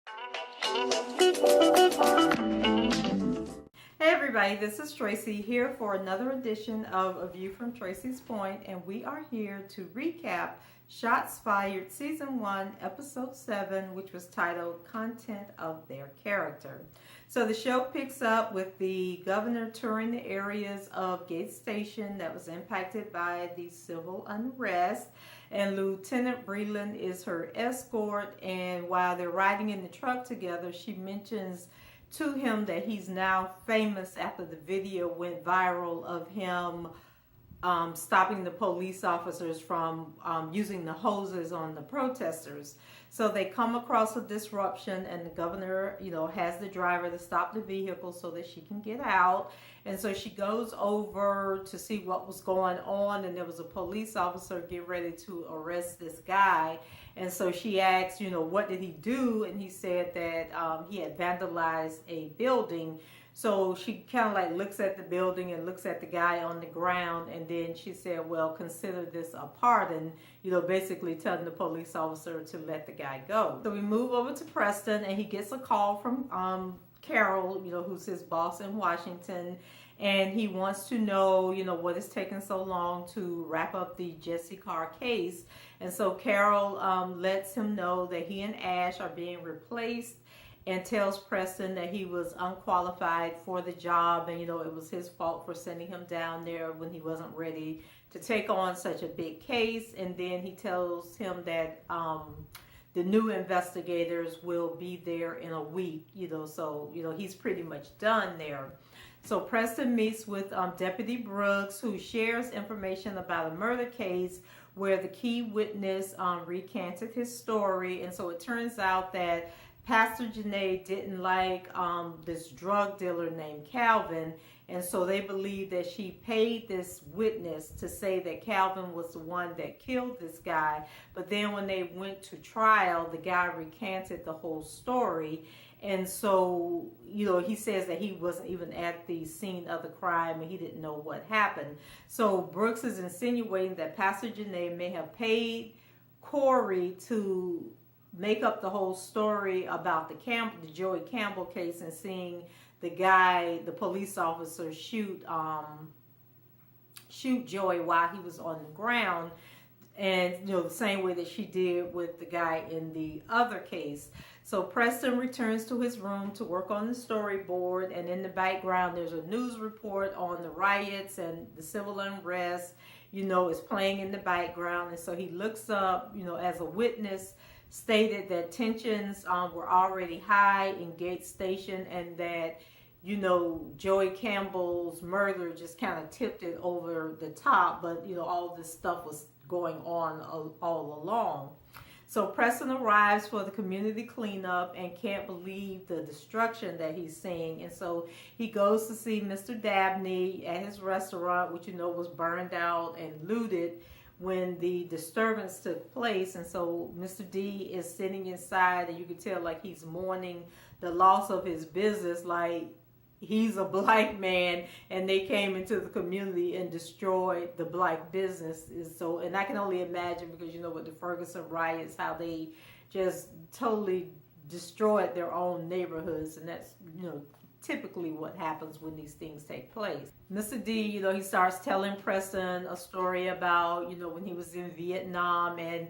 Hey everybody, this is Tracy here for another edition of A View from Tracy's Point, and we are here to recap Shots Fired Season 1, Episode 7, which was titled Content of Their Character. So the show picks up with the governor touring the areas of Gate Station that was impacted by the civil unrest, and Lieutenant Breeland is her escort, and while they're riding in the truck together, she mentions to him that he's now famous after the video went viral of him stopping the police officers from using the hoses on the protesters. So they come across a disruption, and the governor, has the driver to stop the vehicle so that she can get out. And so she goes over to see what was going on, and there was a police officer getting ready to arrest this guy. And so she asked, what did he do? And he said that he had vandalized a building. So she kind of like looks at the building and looks at the guy on the ground, and then she said, well, consider this a pardon, basically telling the police officer to let the guy go. So we move over to Preston, and he gets a call from Carol, who's his boss in Washington, and he wants to know, what is taking so long to wrap up the Jesse Carr case. And so Carol lets him know that he and Ashe are being replaced, and tells Preston that he was unqualified for the job, and it was his fault for sending him down there when he wasn't ready to take on such a big case. And then he tells him that the new investigators will be there in a week, so he's pretty much done there. So Preston meets with Deputy Brooks, who shares information about a murder case where the key witness recanted his story. And so it turns out that Pastor Janae didn't like this drug dealer named Calvin, and so they believe that she paid this witness to say that Calvin was the one that killed this guy. But then when they went to trial, the guy recanted the whole story. And so, he says that he wasn't even at the scene of the crime and he didn't know what happened. So Brooks is insinuating that Pastor Janae may have paid Corey to make up the whole story about the Joey Campbell case, and seeing the guy, the police officer, shoot Joey while he was on the ground, and the same way that she did with the guy in the other case. So Preston returns to his room to work on the storyboard, and in the background there's a news report on the riots and the civil unrest, is playing in the background. And so he looks up, as a witness stated that tensions were already high in Gate Station, and that Joey Campbell's murder just kind of tipped it over the top, but all this stuff was going on all along. So Preston arrives for the community cleanup and can't believe the destruction that he's seeing, and so he goes to see Mr. Dabney at his restaurant, which was burned out and looted when the disturbance took place. And so Mr. D is sitting inside, and you can tell like he's mourning the loss of his business, like he's a black man and they came into the community and destroyed the black businesses. So, and I can only imagine, because with the Ferguson riots, how they just totally destroyed their own neighborhoods, and that's typically what happens when these things take place. Mr. D, he starts telling Preston a story about, when he was in Vietnam, and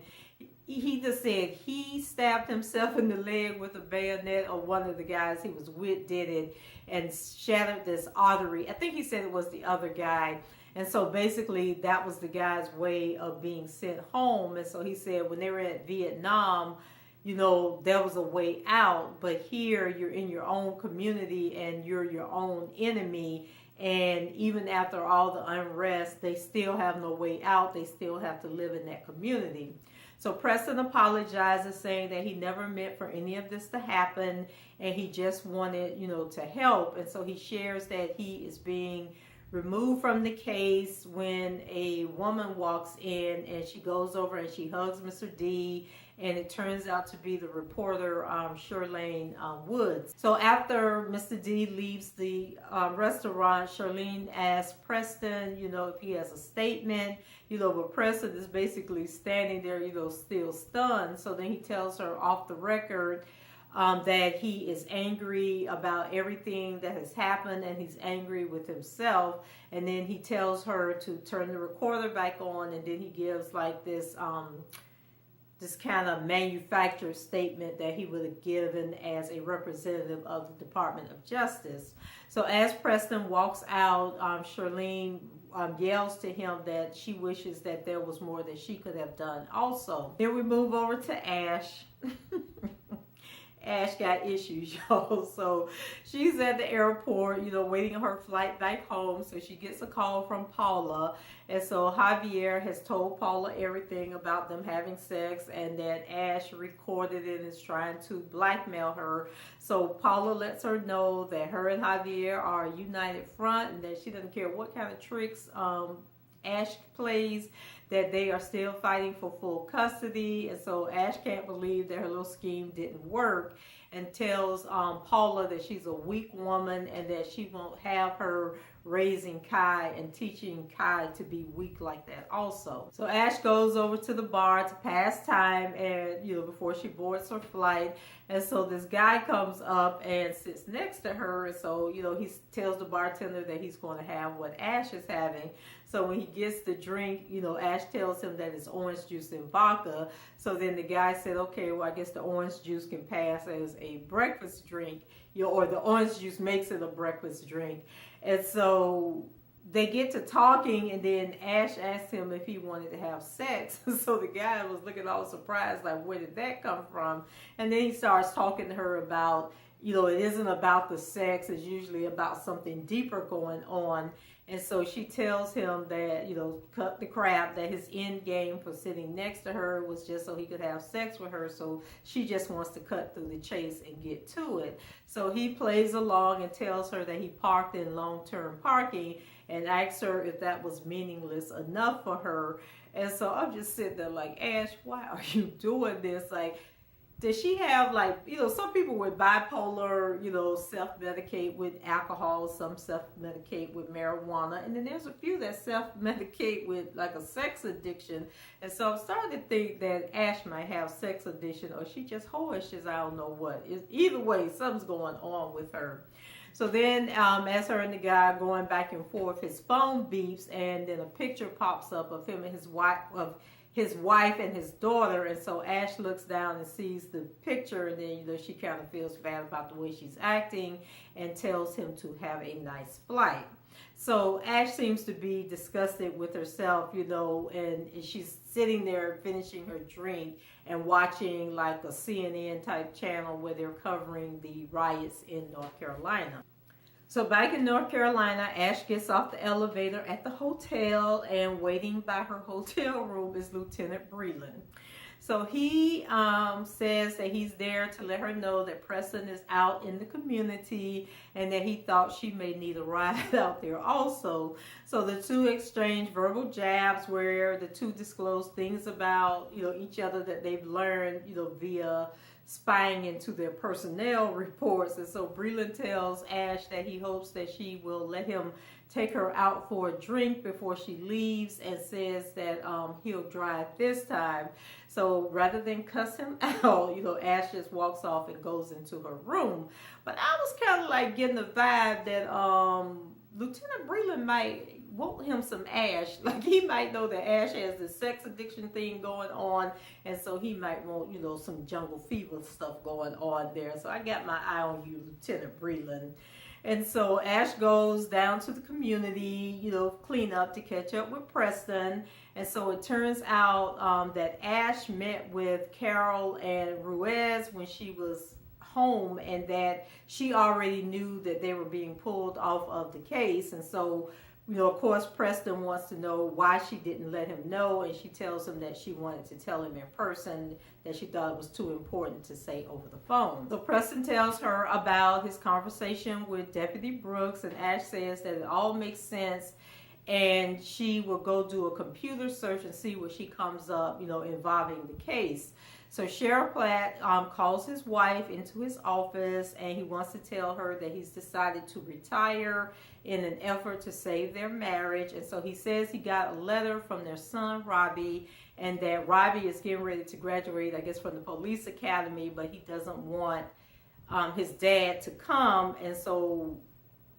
he just said he stabbed himself in the leg with a bayonet, or one of the guys he was with did it, and shattered this artery. I think he said it was the other guy. And so basically that was the guy's way of being sent home. And so he said when they were at Vietnam, there was a way out, but here you're in your own community and you're your own enemy. And even after all the unrest, they still have no way out. They still have to live in that community. So Preston apologizes, saying that he never meant for any of this to happen, and he just wanted, to help. And so he shares that he is being removed from the case when a woman walks in, and she goes over and she hugs Mr. D, and it turns out to be the reporter, Charlene Woods. So after Mr. D leaves the restaurant, Charlene asks Preston, if he has a statement, but Preston is basically standing there, still stunned. So then he tells her off the record that he is angry about everything that has happened and he's angry with himself. And then he tells her to turn the recorder back on, and then he gives like this kind of manufactured statement that he would have given as a representative of the Department of Justice. So as Preston walks out, Charlene yells to him that she wishes that there was more that she could have done also. Then we move over to Ashe. Ashe got issues, y'all. So she's at the airport, waiting on her flight back home. So she gets a call from Paula. And so Javier has told Paula everything about them having sex, and that Ashe recorded it and is trying to blackmail her. So Paula lets her know that her and Javier are a united front, and that she doesn't care what kind of tricks Ashe plays, that they are still fighting for full custody. And so Ashe can't believe that her little scheme didn't work, and tells Paula that she's a weak woman and that she won't have her raising Kai and teaching Kai to be weak like that also. So Ashe goes over to the bar to pass time, and before she boards her flight. And so this guy comes up and sits next to her, and so he tells the bartender that he's going to have what Ashe is having. So when he gets the drink, Ashe tells him that it's orange juice and vodka. So then the guy said, okay, well, I guess the orange juice can pass as a breakfast drink, or the orange juice makes it a breakfast drink. And so they get to talking, and then Ashe asked him if he wanted to have sex. So the guy was looking all surprised, like, where did that come from? And then he starts talking to her about, it isn't about the sex, it's usually about something deeper going on. And so she tells him that, cut the crap, that his end game for sitting next to her was just so he could have sex with her. So she just wants to cut through the chase and get to it. So he plays along and tells her that he parked in long-term parking, and asks her if that was meaningless enough for her. And so I'm just sitting there like, Ashe, why are you doing this? Like, does she have, like, some people with bipolar, self-medicate with alcohol, some self-medicate with marijuana, and then there's a few that self-medicate with like a sex addiction. And so I'm starting to think that Ashe might have sex addiction, or she just hoishes, I don't know what. Either way, something's going on with her. So then as her and the guy going back and forth, his phone beeps, and then a picture pops up of him and his wife and his daughter. And so Ashe looks down and sees the picture, and then she kind of feels bad about the way she's acting, and tells him to have a nice flight. So Ashe seems to be disgusted with herself, and she's sitting there finishing her drink and watching like a CNN type channel where they're covering the riots in North Carolina. So back in North Carolina, Ashe gets off the elevator at the hotel, and waiting by her hotel room is Lieutenant Breeland. So he says that he's there to let her know that Preston is out in the community, and that he thought she may need a ride out there also. So the two exchange verbal jabs where the two disclose things about each other that they've learned via spying into their personnel reports. And so Breeland tells Ashe that he hopes that she will let him take her out for a drink before she leaves, and says that he'll drive this time. So rather than cuss him out, Ashe just walks off and goes into her room. But I was kind of like getting the vibe that Lieutenant Breeland might want him some Ashe. Like, he might know that Ashe has this sex addiction thing going on, and so he might want, some jungle fever stuff going on there. So I got my eye on you, Lieutenant Breeland. And so Ashe goes down to the community, clean up to catch up with Preston. And so it turns out that Ashe met with Carol and Ruiz when she was home, and that she already knew that they were being pulled off of the case. And so, of course, Preston wants to know why she didn't let him know, and she tells him that she wanted to tell him in person, that she thought it was too important to say over the phone. So Preston tells her about his conversation with Deputy Brooks, and Ashe says that it all makes sense, and she will go do a computer search and see what she comes up, involving the case. So Sheriff Platt calls his wife into his office, and he wants to tell her that he's decided to retire in an effort to save their marriage. And so he says he got a letter from their son, Robbie, and that Robbie is getting ready to graduate, I guess, from the police academy, but he doesn't want his dad to come, and so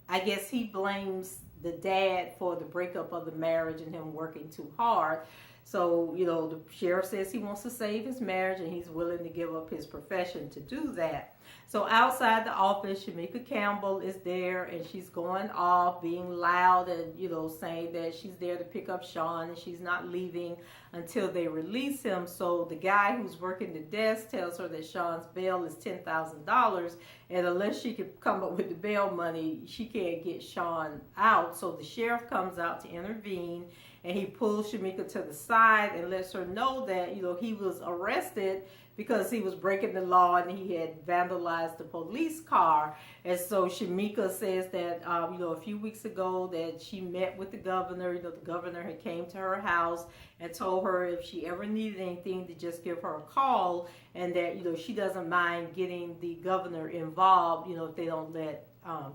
I guess he blames the dad for the breakup of the marriage and him working too hard. So, the sheriff says he wants to save his marriage and he's willing to give up his profession to do that. So outside the office, Shameeka Campbell is there and she's going off, being loud and, saying that she's there to pick up Sean and she's not leaving until they release him. So the guy who's working the desk tells her that Sean's bail is $10,000 and unless she can come up with the bail money, she can't get Sean out. So the sheriff comes out to intervene and he pulls Shameeka to the side and lets her know that, he was arrested because he was breaking the law and he had vandalized the police car. And so Shameeka says that, a few weeks ago that she met with the governor. The governor had came to her house and told her if she ever needed anything to just give her a call and that, she doesn't mind getting the governor involved, if they don't let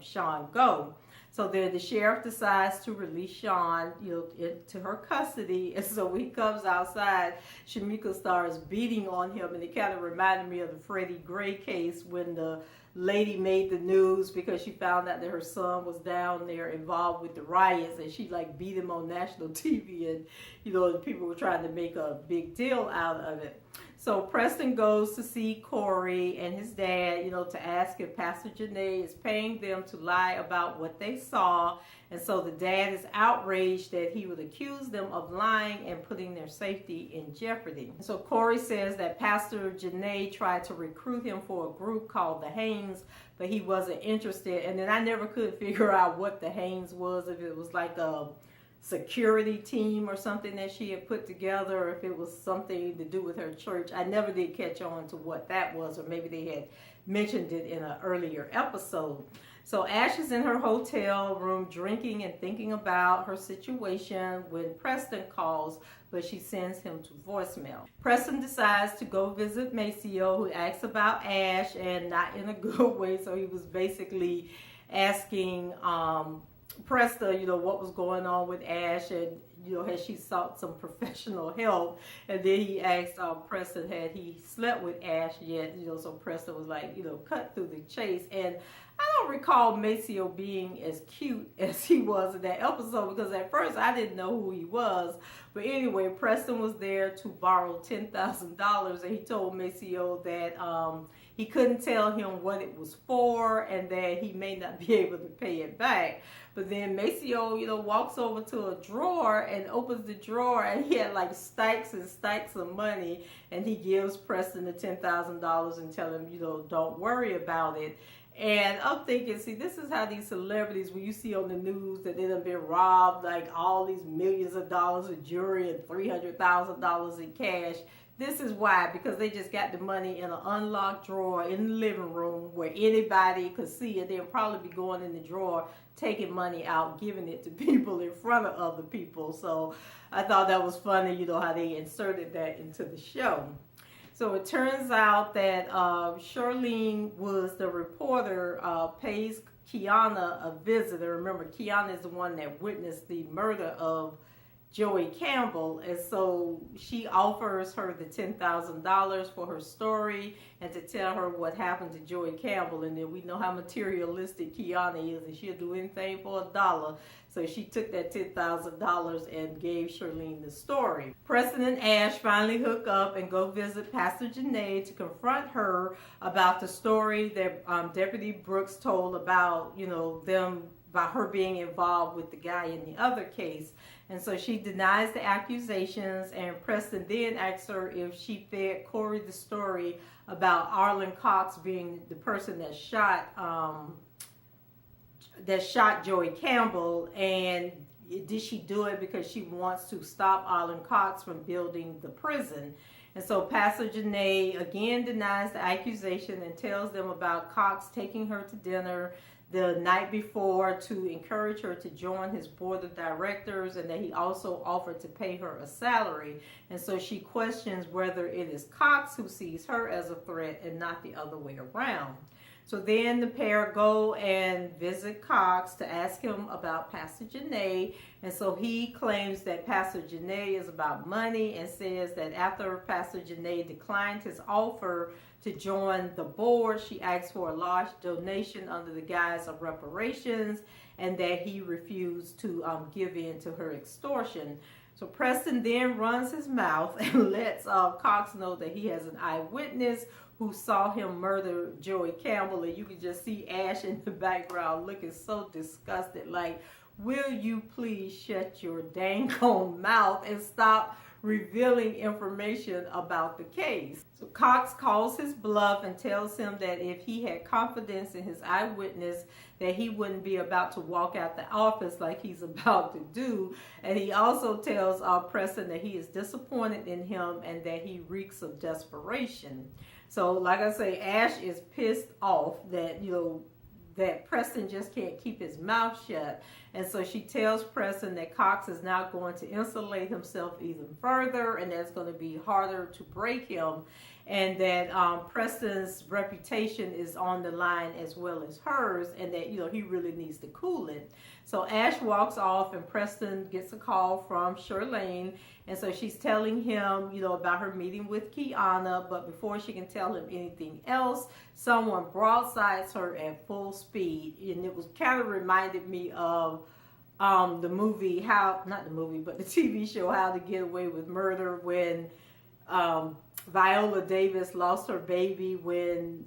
Sean go. So then the sheriff decides to release Sean, into her custody. And so when he comes outside, Shameeka starts beating on him. And it kind of reminded me of the Freddie Gray case when the lady made the news because she found out that her son was down there involved with the riots. And she beat him on national TV. And, the people were trying to make a big deal out of it. So Preston goes to see Corey and his dad, to ask if Pastor Janae is paying them to lie about what they saw. And so the dad is outraged that he would accuse them of lying and putting their safety in jeopardy. So Corey says that Pastor Janae tried to recruit him for a group called the Hinds, but he wasn't interested. And then I never could figure out what the Hinds was, if it was like a security team or something that she had put together, or if it was something to do with her church. I never did catch on to what that was, or maybe they had mentioned it in an earlier episode. So Ashe is in her hotel room drinking and thinking about her situation when Preston calls, but she sends him to voicemail. Preston decides to go visit Maceo, who asks about Ashe, and not in a good way. So he was basically asking Preston, what was going on with Ashe, and had she sought some professional help. And then he asked Preston had he slept with Ashe yet. So Preston was like, cut through the chase. And I don't recall Maceo being as cute as he was in that episode, because at first I didn't know who he was. But anyway, Preston was there to borrow $10,000, and he told Maceo that he couldn't tell him what it was for and that he may not be able to pay it back. But then Maceo, walks over to a drawer and opens the drawer, and he had stacks and stacks of money, and he gives Preston the $10,000 and tell him, don't worry about it. And I'm thinking, see, this is how these celebrities, when you see on the news that they done been robbed, all these millions of dollars of jewelry and $300,000 in cash. This is why, because they just got the money in an unlocked drawer in the living room where anybody could see it. They'll probably be going in the drawer, taking money out, giving it to people in front of other people. So I thought that was funny, how they inserted that into the show. So it turns out that Charlene was the reporter, pays Kiana a visitor. Remember, Kiana is the one that witnessed the murder of Joey Campbell, and so she offers her the $10,000 for her story and to tell her what happened to Joey Campbell. And then we know how materialistic Kiana is, and she'll do anything for $1. So she took that $10,000 and gave Charlene the story. Preston and Ashe finally hook up and go visit Pastor Janae to confront her about the story that Deputy Brooks told about, about her being involved with the guy in the other case. And so she denies the accusations, and Preston then asks her if she fed Corey the story about Arlen Cox being the person that shot Joey Campbell, and did she do it because she wants to stop Arlen Cox from building the prison. And so Pastor Janae again denies the accusation and tells them about Cox taking her to dinner the night before to encourage her to join his board of directors, and that he also offered to pay her a salary. And so she questions whether it is Cox who sees her as a threat and not the other way around. So then the pair go and visit Cox to ask him about Pastor Janae. And so he claims that Pastor Janae is about money and says that after Pastor Janae declined his offer to join the board, she asked for a large donation under the guise of reparations and that he refused to give in to her extortion. So Preston then runs his mouth and lets Cox know that he has an eyewitness who saw him murder Joey Campbell. And you can just see Ashe in the background looking so disgusted, like, will you please shut your dang on mouth and stop revealing information about the case? So Cox calls his bluff and tells him that if he had confidence in his eyewitness, that he wouldn't be about to walk out the office like he's about to do. And he also tells Preston that he is disappointed in him and that he reeks of desperation. So like I say, Ashe is pissed off that, that Preston just can't keep his mouth shut. And so she tells Preston that Cox is now going to insulate himself even further and that's going to be harder to break him. And that Preston's reputation is on the line as well as hers, and that, he really needs to cool it. So Ashe walks off and Preston gets a call from Charlene. And so she's telling him, about her meeting with Kiana, but before she can tell him anything else, someone broadsides her at full speed. And it was kind of reminded me of the movie, not the movie, but the TV show, How to Get Away with Murder, when Viola Davis lost her baby when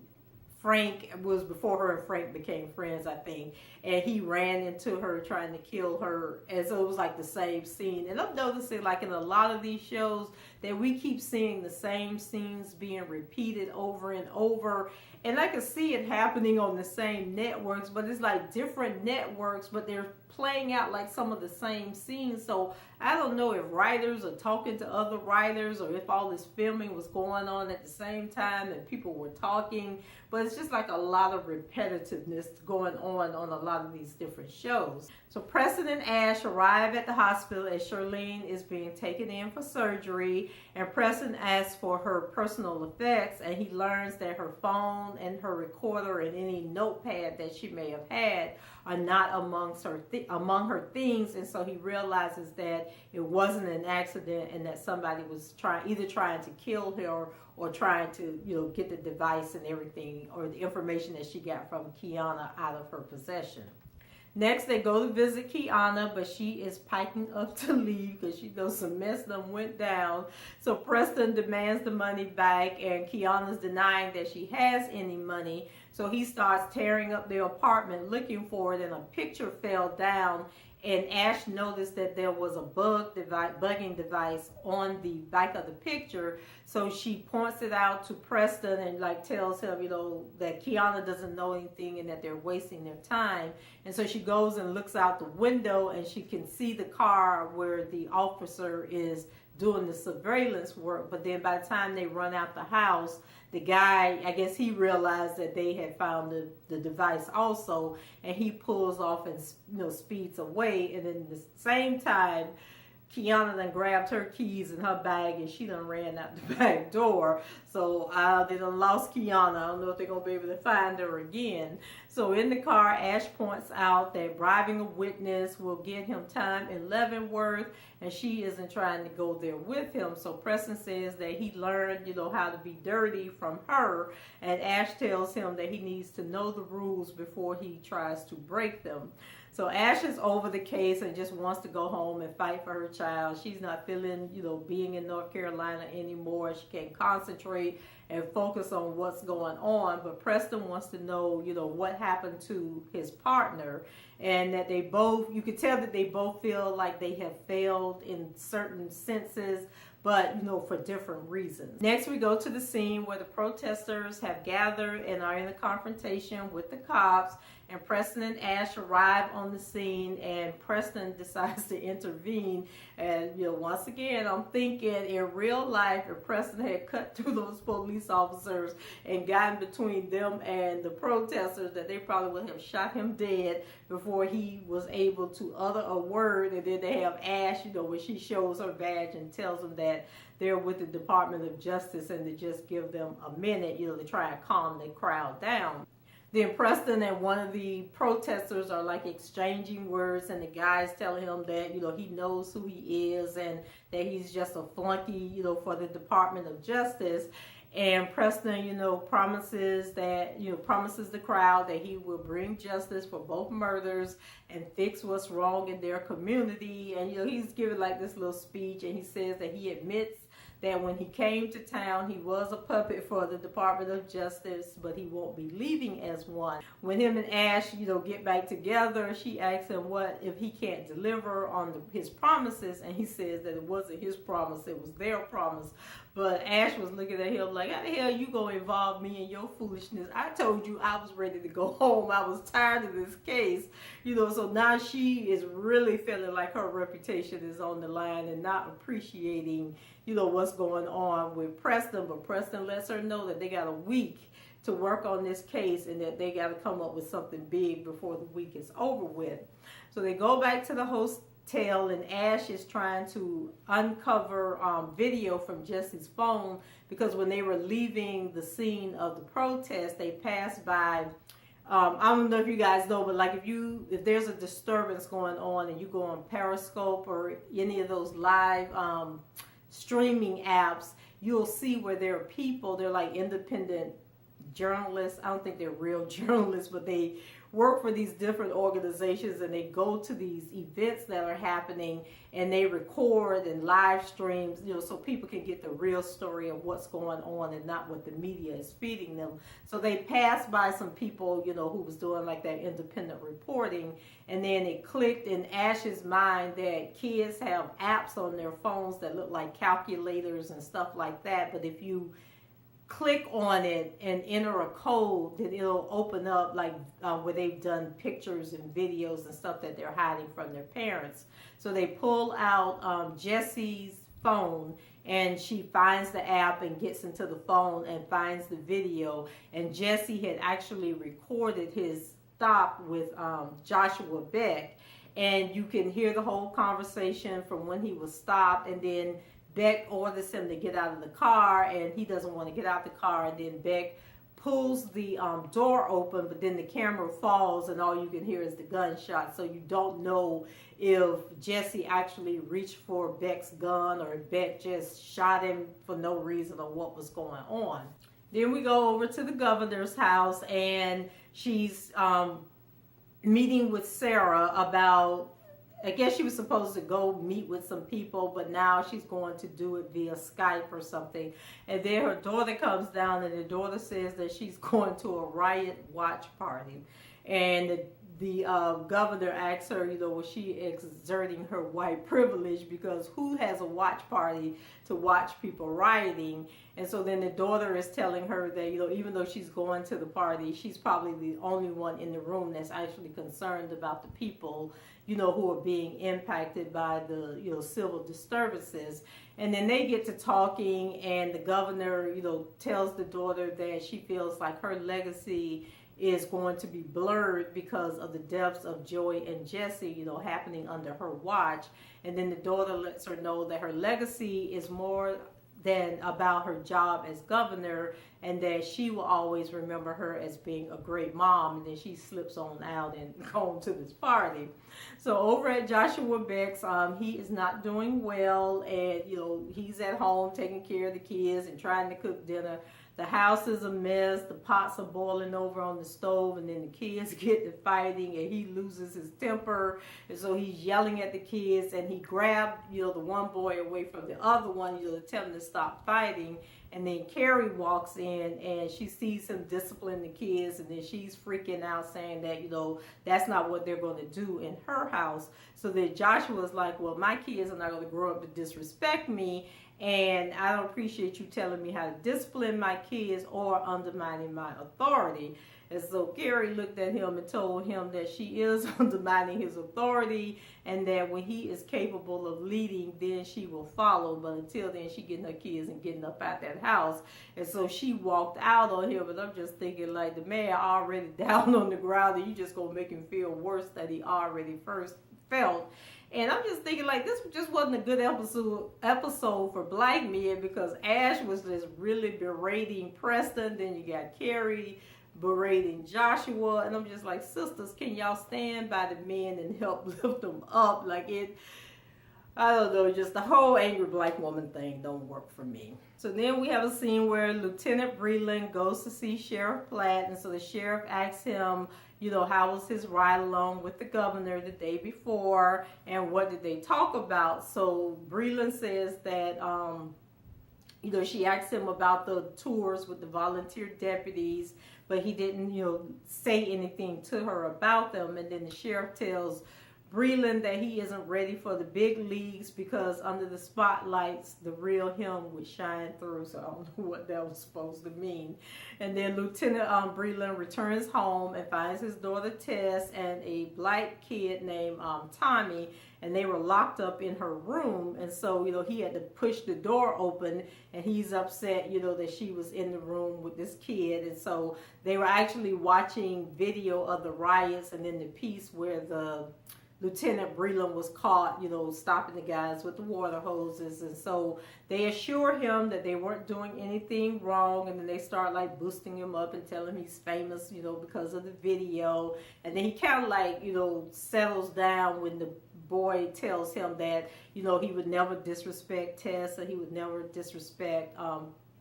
Frank was before her and Frank became friends, I think, and he ran into her trying to kill her, and so it was like the same scene. And I'm noticing, like, in a lot of these shows that we keep seeing the same scenes being repeated over and over, and I can see it happening on the same networks, but it's like different networks, but they're playing out like some of the same scenes. So I don't know if writers are talking to other writers or if all this filming was going on at the same time and people were talking, but it's just like a lot of repetitiveness going on a lot of these different shows. So Preston and Ashe arrive at the hospital as Charlene is being taken in for surgery, and Preston asks for her personal effects, and he learns that her phone and her recorder and any notepad that she may have had are not among her things. And so he realizes that it wasn't an accident and that somebody was either trying to kill her or trying to get the device and everything, or the information that she got from Kiana out of her possession. Next, they go to visit Kiana, but she is packing up to leave because she knows some mess done went down. So Preston demands the money back, and Kiana's denying that she has any money. So he starts tearing up their apartment looking for it, and a picture fell down. And Ashe noticed that there was a bugging device on the back of the picture. So she points it out to Preston and tells him, that Kiana doesn't know anything and that they're wasting their time. And so she goes and looks out the window and she can see the car where the officer is doing the surveillance work. But then by the time they run out the house, the guy, I guess he realized that they had found the device also, and he pulls off and speeds away. And then at the same time, Kiana then grabbed her keys in her bag and she done ran out the back door. So they done lost Kiana. I don't know if they're going to be able to find her again. So in the car, Ashe points out that bribing a witness will get him time in Leavenworth, and she isn't trying to go there with him. So Preston says that he learned, how to be dirty from her, and Ashe tells him that he needs to know the rules before he tries to break them. So Ashe is over the case and just wants to go home and fight for her child. She's not feeling, being in North Carolina anymore. She can't concentrate and focus on what's going on. But Preston wants to know, what happened to his partner, and that they both, you could tell that they both feel like they have failed in certain senses, but for different reasons. Next, we go to the scene where the protesters have gathered and are in a confrontation with the cops, and Preston and Ashe arrive on the scene, and Preston decides to intervene. And once again, I'm thinking in real life, if Preston had cut through those police officers and gotten between them and the protesters, that they probably would have shot him dead before he was able to utter a word. And then they have Ashe, when she shows her badge and tells them that they're with the Department of Justice and to just give them a minute, to try and calm the crowd down. Then Preston and one of the protesters are like exchanging words, and the guy's telling him that, you know, he knows who he is and that he's just a flunky, you know, for the Department of Justice. And Preston, you know, promises the crowd that he will bring justice for both murders and fix what's wrong in their community. And, you know, he's giving like this little speech, and he says that he admits that when he came to town, he was a puppet for the Department of Justice, but he won't be leaving as one. When him and Ashe, you know, get back together, she asks him what if he can't deliver on his promises, and he says that it wasn't his promise, it was their promise. But Ashe was looking at him like, how the hell you gonna involve me in your foolishness? I told you I was ready to go home. I was tired of this case. You know, so now she is really feeling like her reputation is on the line and not appreciating, you know, what's going on with Preston. But Preston lets her know that they got a week to work on this case and that they got to come up with something big before the week is over with. So they go back to the hotel, and Ashe is trying to uncover video from Jesse's phone, because when they were leaving the scene of the protest, they passed by I don't know if you guys know, but like if there's a disturbance going on and you go on Periscope or any of those live streaming apps, you'll see where there are people, they're like independent journalists. I don't think they're real journalists, but they work for these different organizations, and they go to these events that are happening and they record and live streams, you know, so people can get the real story of what's going on and not what the media is feeding them. So they passed by some people, you know, who was doing like that independent reporting, and then it clicked in Ashe's mind that kids have apps on their phones that look like calculators and stuff like that, but if you click on it and enter a code, then it'll open up like where they've done pictures and videos and stuff that they're hiding from their parents. So they pull out Jesse's phone, and she finds the app and gets into the phone and finds the video. And Jesse had actually recorded his stop with Joshua Beck, and you can hear the whole conversation from when he was stopped, and then Beck orders him to get out of the car, and he doesn't want to get out the car, and then Beck pulls the door open, but then the camera falls and all you can hear is the gunshot. So you don't know if Jesse actually reached for Beck's gun or if Beck just shot him for no reason or what was going on. Then we go over to the governor's house, and she's meeting with Sarah about, I guess she was supposed to go meet with some people, but now she's going to do it via Skype or something. And then her daughter comes down, and the daughter says that she's going to a riot watch party. And the governor asks her, you know, was she exerting her white privilege, because who has a watch party to watch people rioting? And so then the daughter is telling her that, you know, even though she's going to the party, she's probably the only one in the room that's actually concerned about the people, you know, who are being impacted by the, you know, civil disturbances. And then they get to talking, and the governor, you know, tells the daughter that she feels like her legacy is going to be blurred because of the deaths of Joey and Jesse, you know, happening under her watch. And then the daughter lets her know that her legacy is more than about her job as governor, and that she will always remember her as being a great mom. And then she slips on out and goes to this party. So over at Joshua Beck's, he is not doing well, and you know, he's at home taking care of the kids and trying to cook dinner. The house is a mess. The pots are boiling over on the stove, and then the kids get to fighting, and he loses his temper. And so he's yelling at the kids, and he grabbed, you know, the one boy away from the other one, you know, to tell him to stop fighting. And then Kerry walks in, and she sees him discipline the kids, and then she's freaking out, saying that, you know, that's not what they're going to do in her house. So then Joshua's like, well, my kids are not going to grow up to disrespect me, and I don't appreciate you telling me how to discipline my kids or undermining my authority. And so Kerry looked at him and told him that she is undermining his authority, and that when he is capable of leading, then she will follow. But until then, she getting her kids and getting up out that house. And so she walked out on him, and I'm just thinking, like, the man already down on the ground, and you just gonna make him feel worse than he already first felt. And I'm just thinking, like, this just wasn't a good episode for black men, because Ashe was just really berating Preston. Then you got Kerry berating Joshua, and I'm just like, sisters, can y'all stand by the men and help lift them up? Like, I don't know, just the whole angry black woman thing don't work for me. So then we have a scene where Lieutenant Breeland goes to see Sheriff Platt, and so the sheriff asks him, you know, how was his ride along with the governor the day before, and what did they talk about? So Breeland says that, you know, she asked him about the tours with the volunteer deputies, but he didn't, you know, say anything to her about them. And then the sheriff tells Breeland that he isn't ready for the big leagues because under the spotlights, the real him would shine through. So I don't know what that was supposed to mean. And then Lieutenant Breeland returns home and finds his daughter Tess and a black kid named Tommy, and they were locked up in her room. And so, you know, he had to push the door open, and he's upset, you know, that she was in the room with this kid. And so they were actually watching video of the riots, and then the piece where the Lieutenant Breeland was caught, you know, stopping the guys with the water hoses. And so they assure him that they weren't doing anything wrong, and then they start like boosting him up and telling him he's famous, you know, because of the video. And then he kind of like, you know, settles down when the boy tells him that, you know, he would never disrespect Tess, or he would never disrespect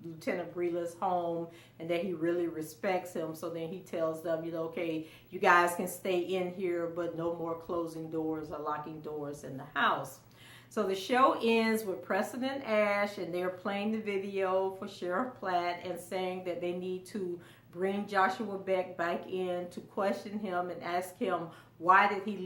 Lieutenant Breeland's home, and that he really respects him. So then he tells them, you know, okay, you guys can stay in here, but no more closing doors or locking doors in the house. So the show ends with Preston and Ashe, and they're playing the video for Sheriff Platt and saying that they need to bring Joshua Beck back in to question him and ask him why did he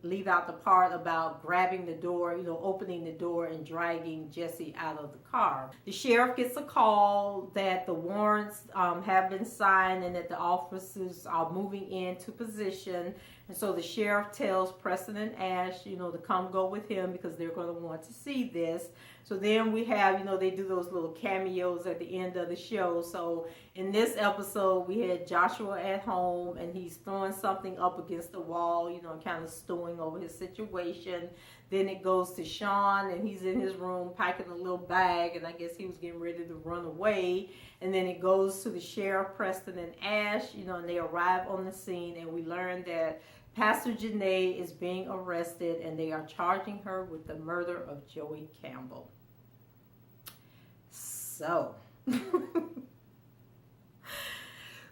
leave out the part about grabbing the door, you know, opening the door and dragging Jesse out of the car. The sheriff gets a call that the warrants have been signed and that the officers are moving into position. And so the sheriff tells Preston and Ashe, you know, to come go with him because they're going to want to see this. So then we have, you know, they do those little cameos at the end of the show. So in this episode, we had Joshua at home, and he's throwing something up against the wall, you know, kind of stewing over his situation. Then it goes to Sean, and he's in his room packing a little bag, and I guess he was getting ready to run away. And then it goes to the sheriff, Preston and Ashe, you know, and they arrive on the scene, and we learn that Pastor Janae is being arrested, and they are charging her with the murder of Joey Campbell. So,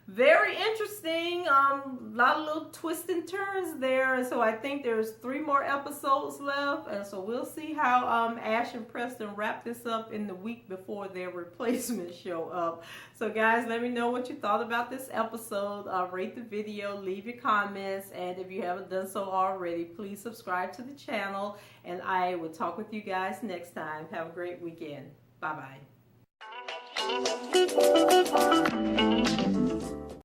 very interesting. A lot of little twists and turns there. And so I think there's 3 more episodes left. And so we'll see how Ashe and Preston wrap this up in the week before their replacements show up. So guys, let me know what you thought about this episode. Rate the video, leave your comments. And if you haven't done so already, please subscribe to the channel. And I will talk with you guys next time. Have a great weekend. Bye-bye.